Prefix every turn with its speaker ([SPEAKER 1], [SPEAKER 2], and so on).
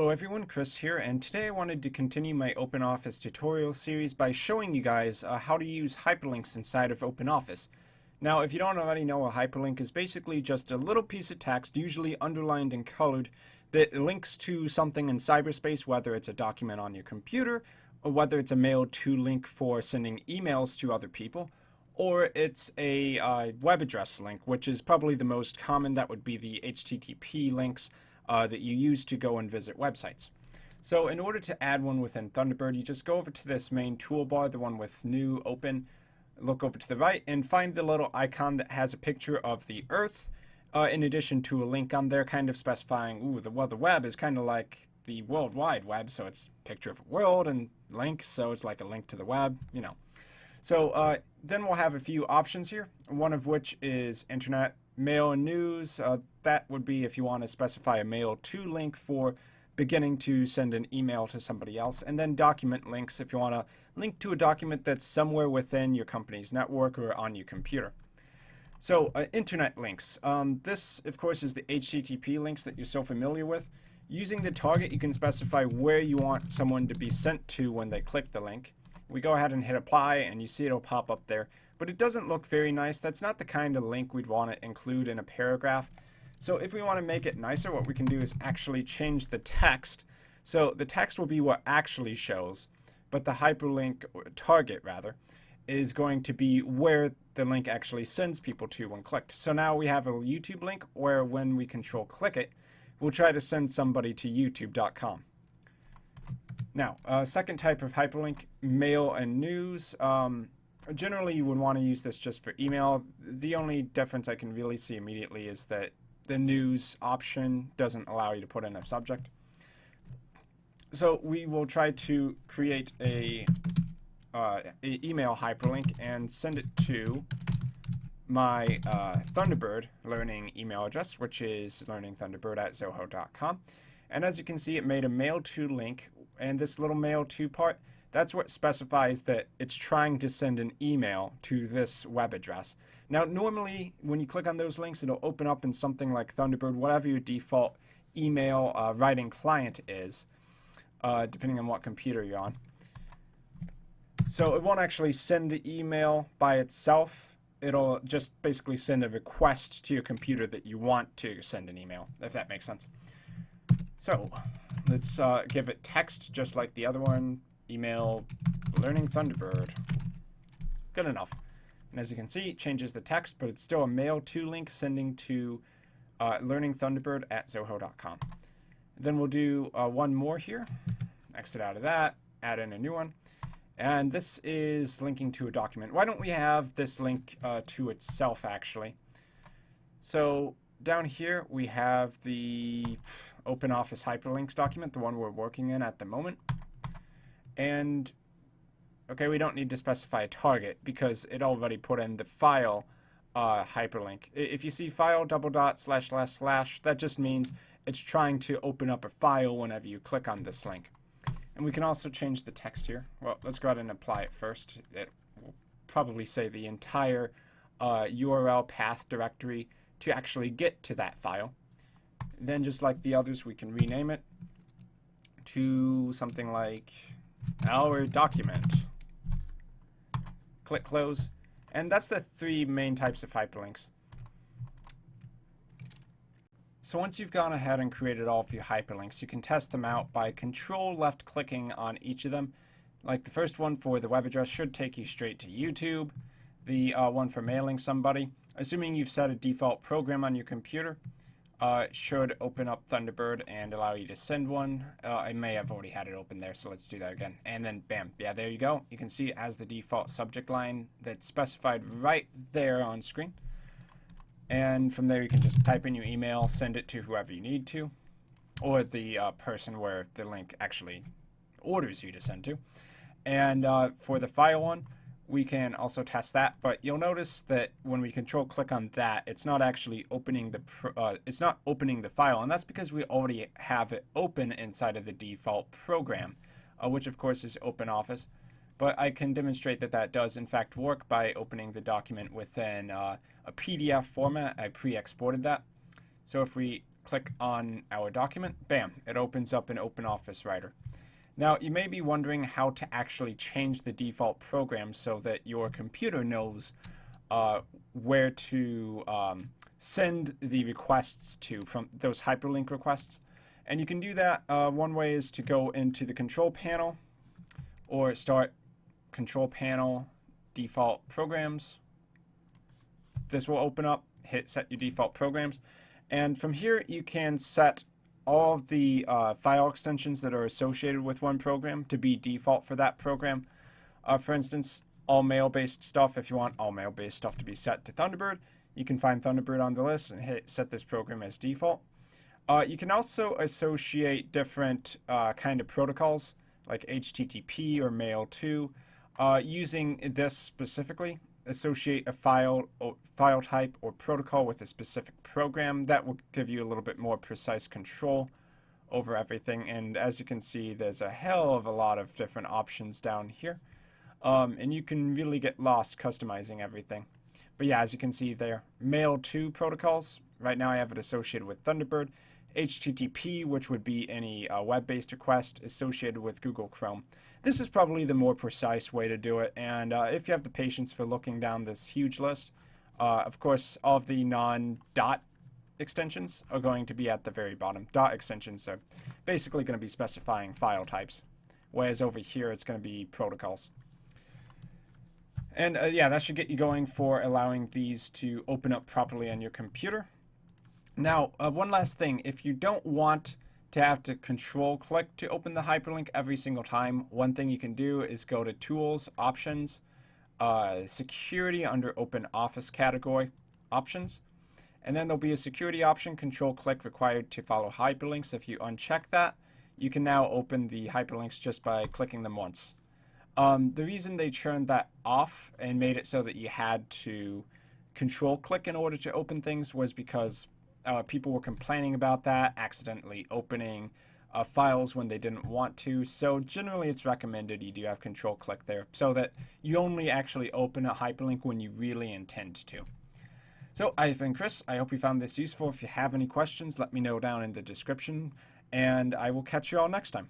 [SPEAKER 1] Hello everyone, Chris here, and today I wanted to continue my OpenOffice tutorial series by showing you guys how to use hyperlinks inside of OpenOffice. Now, if you don't already know, a hyperlink is basically just a little piece of text, usually underlined and colored, that links to something in cyberspace, whether it's a document on your computer, or whether it's a mail to link for sending emails to other people, or it's a web address link, which is probably the most common. That would be the HTTP links that you use to go and visit websites. So in order to add one within Thunderbird, you just go over to this main toolbar, the one with new, open, look over to the right, and find the little icon that has a picture of the Earth, in addition to a link on there kind of specifying, ooh, the web is kind of like the World Wide Web, so it's a picture of a world and link, so it's like a link to the web, you know. So then we'll have a few options here, one of which is internet, mail, and news. That would be if you want to specify a mail to link for beginning to send an email to somebody else, and then document links if you want to link to a document that's somewhere within your company's network or on your computer. So internet links. This, of course, is the HTTP links that you're so familiar with. Using the target, you can specify where you want someone to be sent to when they click the link. We go ahead and hit apply, and you see it'll pop up there, but it doesn't look very nice. That's not the kind of link we'd want to include in a paragraph. So if we want to make it nicer, what we can do is actually change the text. So the text will be what actually shows, but the hyperlink, or target rather, is going to be where the link actually sends people to when clicked. So now we have a YouTube link where when we control click it, we'll try to send somebody to youtube.com. Now, second type of hyperlink, mail and news. Generally, you would want to use this just for email. The only difference I can really see immediately is that the news option doesn't allow you to put in a subject. So we will try to create a email hyperlink and send it to my Thunderbird learning email address, which is learningthunderbird@zoho.com. And as you can see, it made a mail to link, and this little mail to part, that's what specifies that it's trying to send an email to this web address. Now, normally, when you click on those links, it'll open up in something like Thunderbird, whatever your default email writing client is, depending on what computer you're on. So it won't actually send the email by itself. It'll just basically send a request to your computer that you want to send an email, if that makes sense. So let's give it text just like the other one. Email learning Thunderbird. Good enough. And as you can see, it changes the text, but it's still a mail to link sending to learningthunderbird@zoho.com. Then we'll do one more here. Exit out of that, add in a new one. And this is linking to a document. Why don't we have this link to itself, actually? So down here, we have the OpenOffice Hyperlinks document, the one we're working in at the moment. And, okay, we don't need to specify a target because it already put in the file hyperlink. If you see file .. // that just means it's trying to open up a file whenever you click on this link. And we can also change the text here. Well, let's go ahead and apply it first. It will probably say the entire URL path directory to actually get to that file. Then, just like the others, we can rename it to something like our document. Click close. And that's the three main types of hyperlinks. So once you've gone ahead and created all of your hyperlinks, you can test them out by control left clicking on each of them. Like the first one for the web address should take you straight to YouTube. The one for mailing somebody, assuming you've set a default program on your computer, should open up Thunderbird and allow you to send one. I may have already had it open there, so let's do that again. And then bam, yeah, there you go. You can see it has the default subject line that's specified right there on screen. And from there, you can just type in your email, send it to whoever you need to, or the person where the link actually orders you to send to. And for the file one, we can also test that, but you'll notice that when we control click on that, it's not actually opening the file, and that's because we already have it open inside of the default program, which of course is OpenOffice. But I can demonstrate that that does in fact work by opening the document within a PDF format. I pre-exported that. So if we click on our document, bam, it opens up an OpenOffice Writer. Now, you may be wondering how to actually change the default program so that your computer knows where to send the requests to from those hyperlink requests. And you can do that. One way is to go into the control panel or start control panel, default programs. This will open up, hit set your default programs. And from here, you can set all of the file extensions that are associated with one program to be default for that program. For instance, all mail-based stuff, if you want all mail-based stuff to be set to Thunderbird, you can find Thunderbird on the list and hit set this program as default. You can also associate different kind of protocols like HTTP or Mail2 using this specifically. Associate a file type or protocol with a specific program. That will give you a little bit more precise control over everything. And as you can see, there's a hell of a lot of different options down here. And you can really get lost customizing everything. But yeah, as you can see there, Mail2 protocols. Right now I have it associated with Thunderbird. HTTP, which would be any web-based request associated with Google Chrome. This is probably the more precise way to do it, and if you have the patience for looking down this huge list, of course, all of the non-dot extensions are going to be at the very bottom. Dot extensions are basically going to be specifying file types, whereas over here it's going to be protocols. And yeah, that should get you going for allowing these to open up properly on your computer. Now, one last thing, if you don't want to have to control click to open the hyperlink every single time, one thing you can do is go to Tools, Options, Security under OpenOffice category, Options, and then there'll be a security option, control click required to follow hyperlinks. If you uncheck that, you can now open the hyperlinks just by clicking them once. The reason they turned that off and made it so that you had to control click in order to open things was because people were complaining about that, accidentally opening files when they didn't want to. So generally it's recommended you do have control click there so that you only actually open a hyperlink when you really intend to. So I've been Chris. I hope you found this useful. If you have any questions, let me know down in the description, and I will catch you all next time.